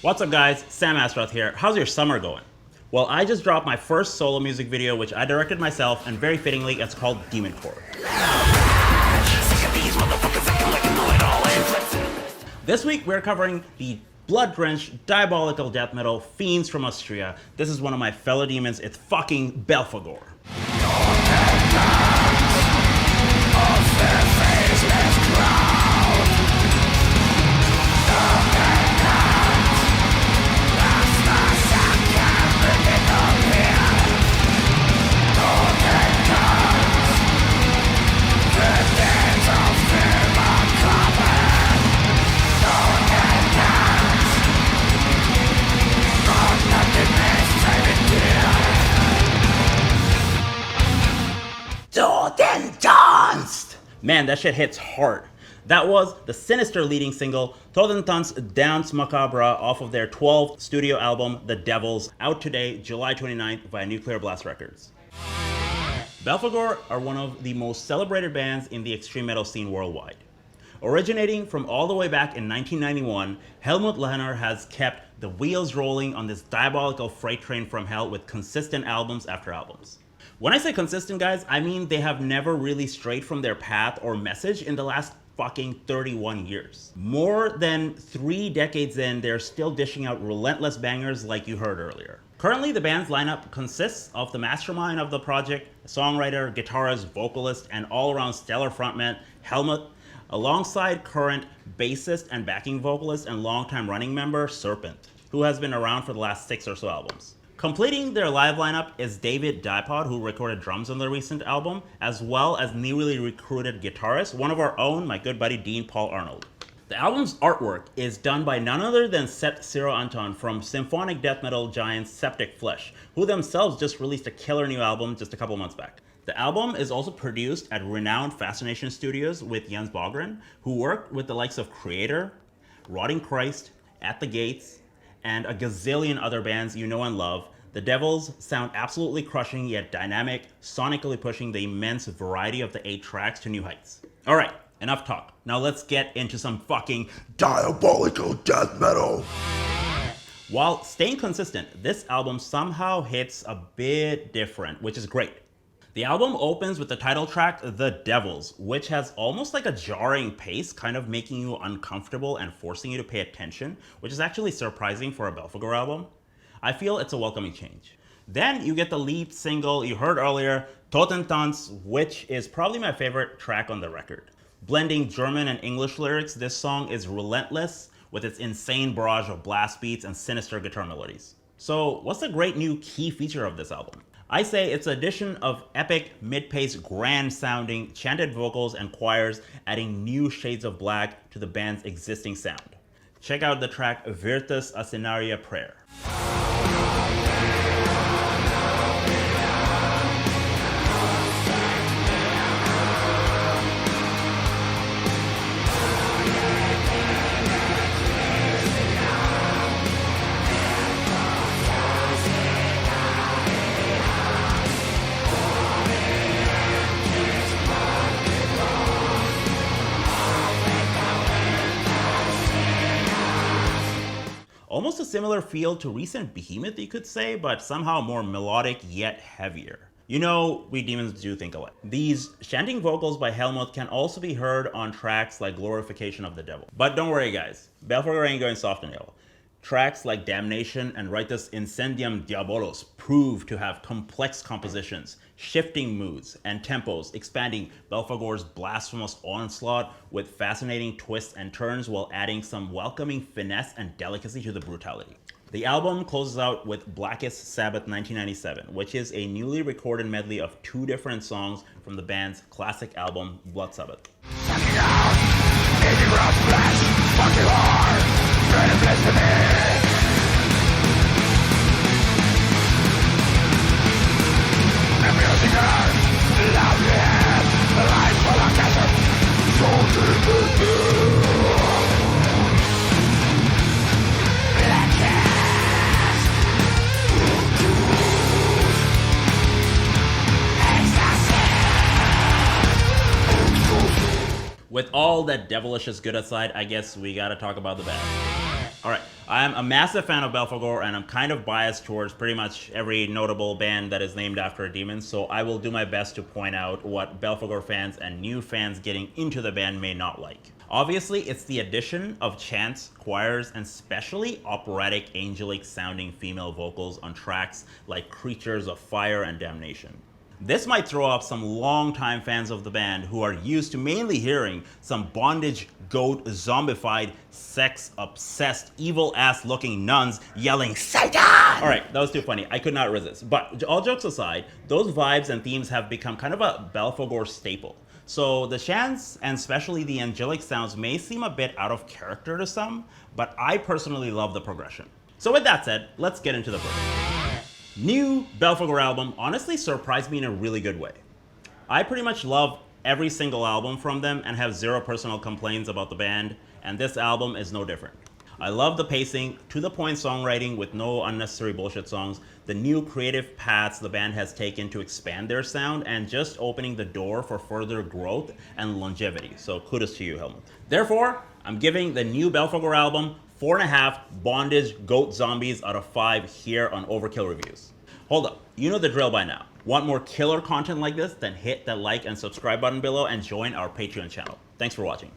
What's up guys, Sam Astroth here. How's your summer going? Well, I just dropped my first solo music video which I directed myself, and very fittingly it's called Demon Core. This week we're covering the blood-drenched, diabolical death metal Fiends from Austria. This is one of my fellow demons, it's fucking BELPHEGOR. Man, that shit hits hard. That was the sinister leading single, Totentanz Danse Macabre, off of their 12th studio album, The Devils, out today, July 29th, via Nuclear Blast Records. BELPHEGOR are one of the most celebrated bands in the extreme metal scene worldwide. Originating from all the way back in 1991, Helmut Lehner has kept the wheels rolling on this diabolical freight train from hell with consistent albums after albums. When I say consistent, guys, I mean they have never really strayed from their path or message in the last fucking 31 years. More than 3 decades in, they're still dishing out relentless bangers like you heard earlier. Currently, the band's lineup consists of the mastermind of the project, songwriter, guitarist, vocalist, and all-around stellar frontman, Helmut, alongside current bassist and backing vocalist and longtime running member, Serpent, who has been around for the last 6 or so albums. Completing their live lineup is David Dipod, who recorded drums on the recent album, as well as newly recruited guitarist, one of our own, my good buddy Dean Paul Arnold. The album's artwork is done by none other than Sept Zero Anton from symphonic death metal giant Septic Flesh, who themselves just released a killer new album just a couple months back. The album is also produced at renowned Fascination Studios with Jens Bogren, who worked with the likes of Creator, Rotting Christ, At the Gates, and a gazillion other bands you know and love. The Devils sound absolutely crushing yet dynamic, sonically pushing the immense variety of the 8 tracks to new heights. Alright, enough talk. Now let's get into some fucking diabolical death metal. While staying consistent, this album somehow hits a bit different, which is great. The album opens with the title track, The Devils, which has almost like a jarring pace, kind of making you uncomfortable and forcing you to pay attention, which is actually surprising for a BELPHEGOR album. I feel it's a welcoming change. Then you get the lead single you heard earlier, Totentanz, which is probably my favorite track on the record. Blending German and English lyrics, this song is relentless with its insane barrage of blast beats and sinister guitar melodies. So what's the great new key feature of this album? I say it's an addition of epic, mid-paced, grand-sounding, chanted vocals and choirs, adding new shades of black to the band's existing sound. Check out the track Virtus Ascenaria Prayer. Almost a similar feel to recent Behemoth, you could say, but somehow more melodic yet heavier. You know, we demons do think alike. These chanting vocals by Helmut can also be heard on tracks like Glorification of the Devil. But don't worry guys, BELPHEGOR ain't going soft and yellow. Tracks like Damnation and Ritus Incendium Diabolos prove to have complex compositions, shifting moods and tempos, expanding BELPHEGOR's blasphemous onslaught with fascinating twists and turns while adding some welcoming finesse and delicacy to the brutality. The album closes out with Blackest Sabbath 1997, which is a newly recorded medley of 2 different songs from the band's classic album, Blood Sabbath. With all that devilish is good aside, I guess we gotta talk about the bad. Alright, I'm a massive fan of BELPHEGOR, and I'm kind of biased towards pretty much every notable band that is named after a demon, so I will do my best to point out what BELPHEGOR fans and new fans getting into the band may not like. Obviously, it's the addition of chants, choirs, and especially operatic, angelic sounding female vocals on tracks like Creatures of Fire and Damnation. This might throw off some longtime fans of the band who are used to mainly hearing some bondage, goat, zombified, sex-obsessed, evil-ass looking nuns yelling, Satan! Alright, that was too funny. I could not resist. But all jokes aside, those vibes and themes have become kind of a BELPHEGOR staple. So the chants, and especially the angelic sounds, may seem a bit out of character to some, but I personally love the progression. So with that said, let's get into the verse. New BELPHEGOR album honestly surprised me in a really good way. I pretty much love every single album from them and have zero personal complaints about the band, and this album is no different. I love the pacing, to the point songwriting with no unnecessary bullshit songs, the new creative paths the band has taken to expand their sound, and just opening the door for further growth and longevity. So kudos to you, Helmut. Therefore, I'm giving the new BELPHEGOR album 4.5 bondage goat zombies out of 5 here on Overkill Reviews. Hold up, you know the drill by now. Want more killer content like this? Then hit that like and subscribe button below and join our Patreon channel. Thanks for watching.